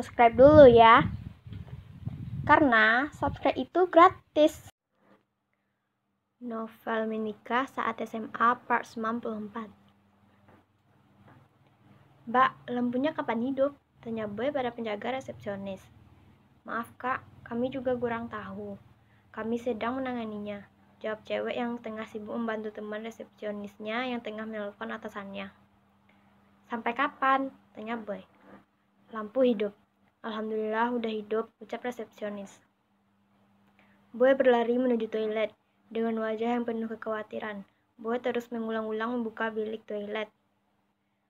subscribe dulu ya. Karena subscribe itu gratis. Novel menikah saat SMA part 94. Mbak, lampunya kapan hidup? Tanya Boy pada penjaga resepsionis. Maaf kak, kami juga kurang tahu. Kami sedang menanganinya, jawab cewek yang tengah sibuk membantu teman resepsionisnya yang tengah menelpon atasannya. Sampai kapan? Tanya Boy. Lampu hidup. Alhamdulillah udah hidup, ucap resepsionis. Boy berlari menuju toilet. Dengan wajah yang penuh kekhawatiran, Boy terus mengulang-ulang membuka bilik toilet.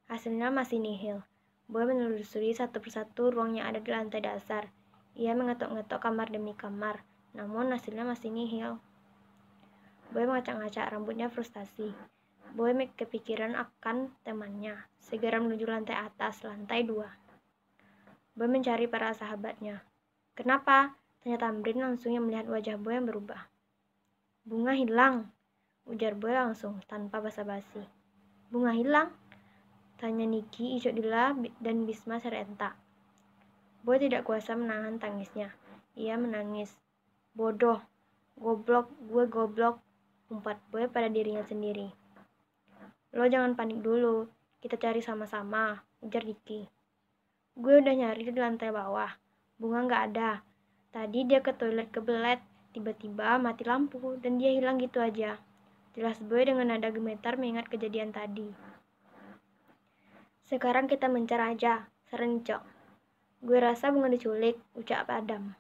Hasilnya masih nihil. Boy menelusuri satu persatu ruang yang ada di lantai dasar. Ia mengetok-ngetok kamar demi kamar, namun hasilnya masih nihil. Boy mengacak-ngacak rambutnya frustasi. Boy kepikiran akan temannya, segera menuju lantai atas, lantai 2. Boy mencari para sahabatnya. Kenapa? Tanya Tamrin langsung yang melihat wajah Boy yang berubah. Bunga hilang, ujar Boy langsung, tanpa basa-basi. Bunga hilang? Tanya Niki, Icok Dila, dan Bisma serentak. Boy tidak kuasa menahan tangisnya. Ia menangis. Bodoh, goblok, gue goblok, umpat Boy pada dirinya sendiri. Lo jangan panik dulu, kita cari sama-sama, ujar Niki. Gue udah nyari di lantai bawah, Bunga nggak ada. Tadi dia ke toilet kebelet. Tiba-tiba mati lampu dan dia hilang gitu aja. Jelas Boy dengan nada gemetar mengingat kejadian tadi. Sekarang kita mencar aja, saran Icok. Gue rasa Bunga diculik, ucap Adam.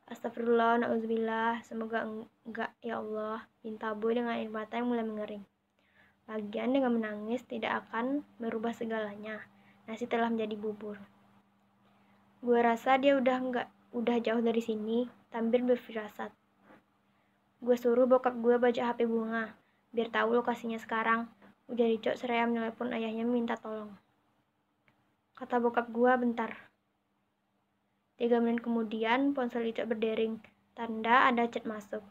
Astagfirullah, na'udzubillah, semoga enggak ya Allah, pinta Boy dengan air mata yang mulai mengering. Lagian dengan menangis tidak akan merubah segalanya. Nasi telah menjadi bubur. Gue rasa dia udah jauh dari sini, Tambir berfirasat. Gue suruh bokap gue baca HP Bunga, biar tahu lokasinya sekarang, ujar Icok seraya menelepon ayahnya meminta tolong. Kata bokap gue bentar. 3 menit kemudian, ponsel Icok berdering, tanda ada chat masuk.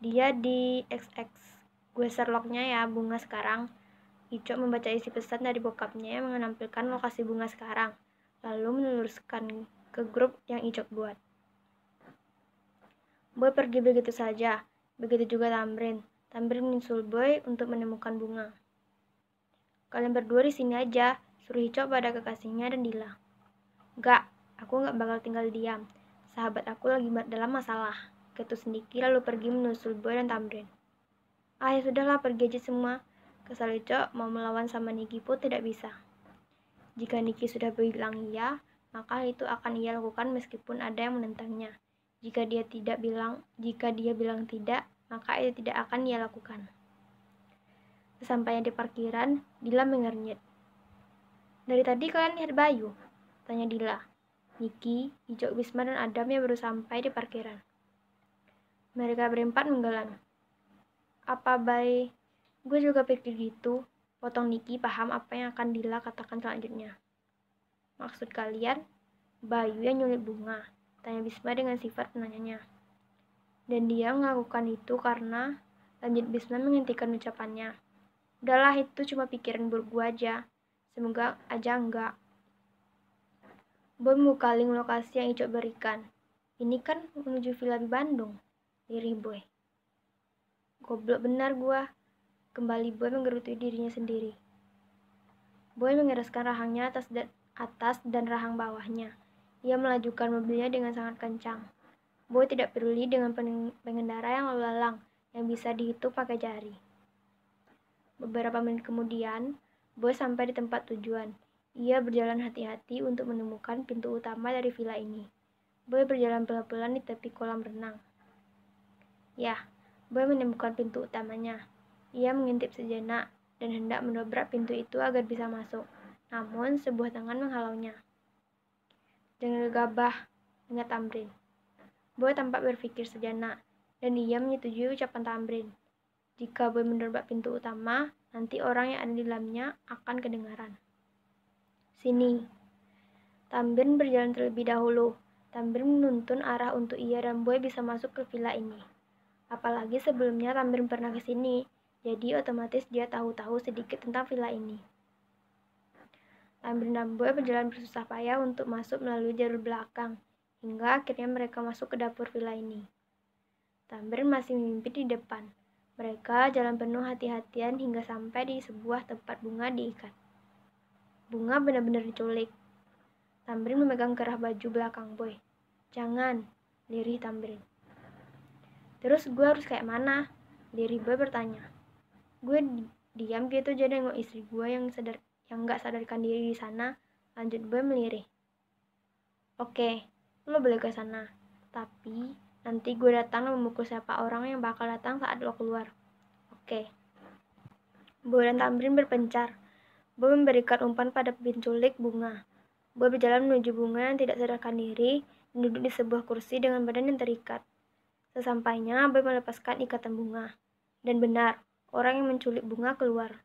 Dia di XX, gue Sherlocknya ya Bunga sekarang. Icok membaca isi pesan dari bokapnya yang menampilkan lokasi Bunga sekarang, lalu meneluskan ke grup yang Icok buat. Boy pergi begitu saja, begitu juga Tamrin. Tamrin menyusul Boy untuk menemukan Bunga. Kalian berdua di sini aja, suruh Icok pada kekasihnya dan Dila. Gak, aku gak bakal tinggal diam. Sahabat aku lagi dalam masalah. Ketus Niki lalu pergi menyusul Boy dan Tamrin. Ya sudahlah, pergi aja semua. Kesal Icok mau melawan sama Niki pun tidak bisa. Jika Niki sudah bilang iya, maka itu akan ia lakukan meskipun ada yang menentangnya. Jika dia bilang tidak, maka itu tidak akan ia lakukan. Sesampainya di parkiran, Dila mengernyit. Dari tadi kalian lihat Bayu? Tanya Dila. Niki, Icok, Bisma, dan Adam yang baru sampai di parkiran. Mereka berempat menggelang. Apa Bay? Gue juga pikir gitu. Potong Niki paham apa yang akan Dila katakan selanjutnya. Maksud kalian, Bayu yang nyulik Bunga? Tanya Bisma dengan sifat penanyanya. Dan dia melakukan itu karena, lanjut Bisma menghentikan ucapannya. Udahlah, itu cuma pikiran buruk gue aja. Semoga aja enggak. Boy membuka link lokasi yang Icok berikan. Ini kan menuju villa di Bandung, lirih Boy. Goblok benar gue. Kembali Boy menggerutu dirinya sendiri. Boy mengeraskan rahangnya atas dan rahang bawahnya. Ia melajukan mobilnya dengan sangat kencang. Boy tidak peduli dengan pengendara yang lalu lalang, yang bisa dihitung pakai jari. Beberapa menit kemudian, Boy sampai di tempat tujuan. Ia berjalan hati-hati untuk menemukan pintu utama dari villa ini. Boy berjalan pelan-pelan di tepi kolam renang. Ya, Boy menemukan pintu utamanya. Ia mengintip sejenak dan hendak mendobrak pintu itu agar bisa masuk. Namun, sebuah tangan menghalaunya. Jangan gegabah, ingat Tamrin. Boy tampak berpikir sejenak, dan ia menyetujui ucapan Tamrin. Jika Boy mendobrak pintu utama, nanti orang yang ada di dalamnya akan kedengaran. Sini. Tamrin berjalan terlebih dahulu. Tamrin menuntun arah untuk ia dan Boy bisa masuk ke villa ini. Apalagi sebelumnya Tamrin pernah ke sini, jadi otomatis dia tahu sedikit tentang villa ini. Tamrin dan Boy berjalan bersusah payah untuk masuk melalui jalur belakang, hingga akhirnya mereka masuk ke dapur villa ini. Tamrin masih memimpin di depan. Mereka jalan penuh hati-hatian hingga sampai di sebuah tempat bunga diikat. Bunga benar-benar diculik. Tamrin memegang kerah baju belakang Boy. Jangan, lirih Tamrin. Terus gue harus kayak mana? Lirih Boy bertanya. Gue diam gitu aja nengok istri gue yang gak sadarkan diri di sana. Lanjut Boy melirih. Oke, lo boleh ke sana. Tapi nanti gue datang dan memukul siapa orang yang bakal datang saat lo keluar. Oke. Boy dan Tamrin berpencar. Boy memberikan umpan pada penculik bunga. Boy berjalan menuju bunga yang tidak sadarkan diri dan duduk di sebuah kursi dengan badan yang terikat. Sesampainya, Boy melepaskan ikatan bunga. Dan benar, orang yang menculik bunga keluar.